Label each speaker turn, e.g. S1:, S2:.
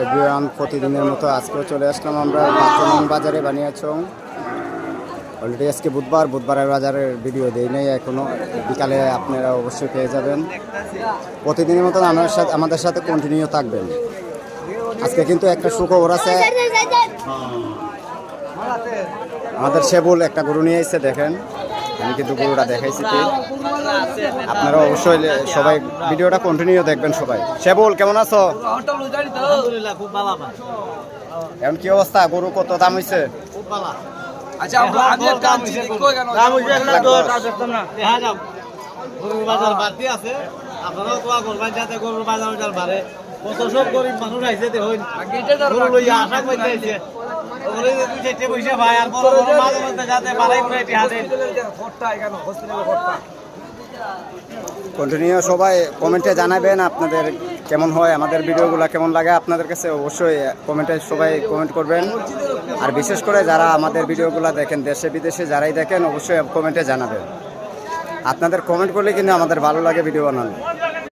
S1: Everyone, প্রতিদিনের মতো আজকেও চলে আসলাম আমরা বাচ্চন বাজারে বানিয়াচং। অলরেডি আজকে বুধবারের বাজারের ভিডিও দেই নাই এখনো, বিকালে আপনারা অবশ্যই পেয়ে যাবেন। প্রতিদিনের মতো আমাদের সাথে কন্টিনিউ থাকবেন। আজকে কিন্তু একটা সুখবর আছে, আমাদের সেবুল একটা গরু নিয়ে এসেছে। দেখেন, আমি কিন্তু গরুটা দেখাইছি কি, আপনারা অবশ্যই সবাই ভিডিওটা কন্টিনিউ দেখবেন সবাই। সেবুল, কেমন আছো? এখন কি অবস্থা? গরু কত দাম হয়েছে? কন্টিনিউ সবাই কমেন্টে জানাবেন আপনাদের কেমন হয়, আমাদের ভিডিওগুলো কেমন লাগে আপনাদের কাছে। অবশ্যই কমেন্টে সবাই কমেন্ট করবেন। আর বিশেষ করে যারা আমাদের ভিডিওগুলো দেখেন, দেশে বিদেশে যারাই দেখেন, অবশ্যই কমেন্টে জানাবেন। আপনাদের কমেন্ট করলে কিন্তু আমাদের ভালো লাগে ভিডিও বানানো।